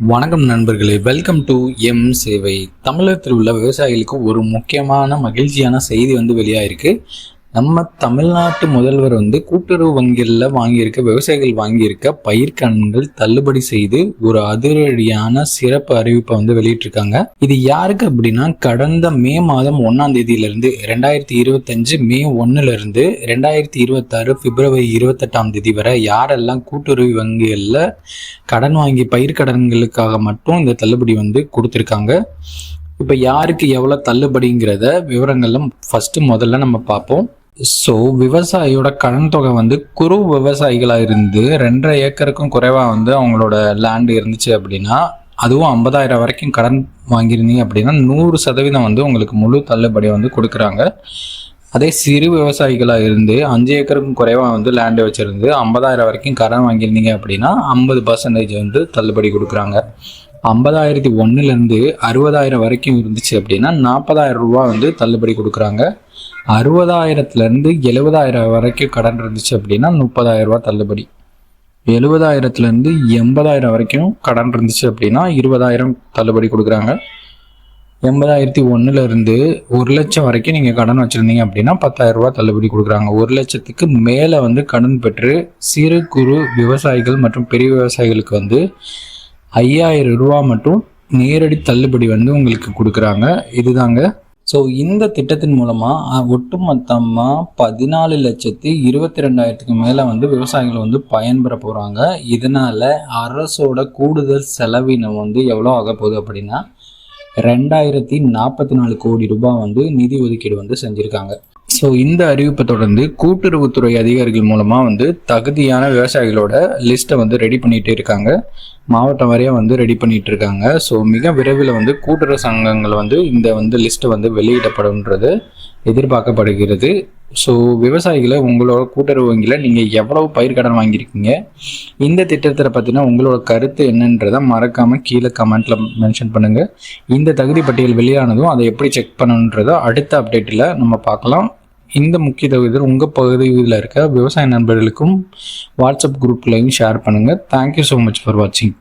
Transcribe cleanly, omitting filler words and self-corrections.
வணக்கம் நண்பர்களே, welcome to M சேவை. தமிழகத்தில் உள்ள விவசாயிகளுக்கு ஒரு முக்கியமான மகிழ்ச்சியான செய்தி வெளியாயிருக்கு. நம்ம தமிழ்நாட்டு முதல்வர் கூட்டுறவு வங்கிகளில் வாங்கியிருக்க விவசாயிகள் வாங்கியிருக்க பயிர்க்கடன்கள் தள்ளுபடி செய்து ஒரு அதிரடியான சிறப்பு அறிவிப்பை வெளியிட்டிருக்காங்க. இது யாருக்கு அப்படின்னா, கடந்த மே மாதம் 1ஆம் தேதியிலிருந்து 2025 மே 1லிருந்து 2026 பிப்ரவரி 28ஆம் தேதி வரை யாரெல்லாம் கூட்டுறவு வங்கிகளில் கடன் வாங்கி பயிர்க்கடன்களுக்காக மட்டும் இந்த தள்ளுபடி கொடுத்துருக்காங்க. இப்போ யாருக்கு எவ்வளோ தள்ளுபடிங்கிறத விவரங்கள்லாம் முதல்ல நம்ம பார்ப்போம். ஸோ விவசாயியோட கடன் தொகை குறு விவசாயிகளாக இருந்து 2.5 ஏக்கருக்கும் குறைவாக அவங்களோட லேண்டு இருந்துச்சு அப்படின்னா, அதுவும் 50,000 வரைக்கும் கடன் வாங்கியிருந்தீங்க அப்படின்னா 100% உங்களுக்கு முழு தள்ளுபடி கொடுக்குறாங்க. அதே சிறு விவசாயிகளாக இருந்து 5 ஏக்கருக்கும் குறைவாக லேண்டு வச்சுருந்து 50,000 வரைக்கும் கடன் வாங்கியிருந்தீங்க அப்படின்னா 50% தள்ளுபடி கொடுக்குறாங்க. 50,001லேருந்து 60,000 வரைக்கும் இருந்துச்சு அப்படின்னா 40,000 ரூபா தள்ளுபடி கொடுக்குறாங்க. 60,000லேருந்து 70,000 வரைக்கும் கடன் இருந்துச்சு அப்படின்னா 30,000 ரூபா தள்ளுபடி. 70,000லேருந்து 80,000 வரைக்கும் கடன் இருந்துச்சு அப்படின்னா 20,000 தள்ளுபடி கொடுக்குறாங்க. 80,001லேருந்து 1,00,000 வரைக்கும் நீங்கள் கடன் வச்சுருந்தீங்க அப்படின்னா 10,000 ரூபா தள்ளுபடி கொடுக்குறாங்க. 1,00,000க்கு மேலே கடன் பெற்று சிறு குறு விவசாயிகள் மற்றும் பெரிய விவசாயிகளுக்கு 5,000 ரூபா மட்டும் நேரடி தள்ளுபடி உங்களுக்கு கொடுக்குறாங்க. இதுதாங்க. ஸோ இந்த திட்டத்தின் மூலமாக ஒட்டுமொத்தமாக 14,22,000க்கு மேலே விவசாயிகள் பயன்பெற போகிறாங்க. இதனால் அரசோட கூடுதல் செலவினம் எவ்வளோ ஆக போகுது அப்படின்னா 2,044 கோடி ரூபாய் நிதி ஒதுக்கீடு செஞ்சுருக்காங்க. ஸோ இந்த அறிவிப்பை தொடர்ந்து கூட்டுறவுத்துறை அதிகாரிகள் மூலமாக தகுதியான விவசாயிகளோட லிஸ்ட்டை ரெடி பண்ணிகிட்டே இருக்காங்க. மாவட்டம் வரையாக ரெடி பண்ணிகிட்டு இருக்காங்க. ஸோ மிக விரைவில் கூட்டுறவு சங்கங்கள் இந்த லிஸ்ட்டை வெளியிடப்படும்ன்றது எதிர்பார்க்கப்படுகிறது. ஸோ விவசாயிகளை உங்களோட கூட்டுறவு வங்கியில் நீங்கள் எவ்வளவு பயிர்க்கடன் வாங்கியிருக்கீங்க, இந்த திட்டத்தை பற்றின உங்களோட கருத்து என்னன்றதை மறக்காமல் கீழே கமெண்ட்டில் மென்ஷன் பண்ணுங்கள். இந்த தகுதி பட்டியல் வெளியானதும் அதை எப்படி செக் பண்ணணுன்றதை அடுத்த அப்டேட்டில் நம்ம பார்க்கலாம். இந்த முக்கிய தகவல் உங்கள் பகுதியில் இருக்க விவசாய நண்பர்களுக்கும் வாட்ஸ்அப் குரூப்லையும் ஷேர் பண்ணுங்கள். தேங்க்யூ ஸோ மச் ஃபார் வாட்சிங்.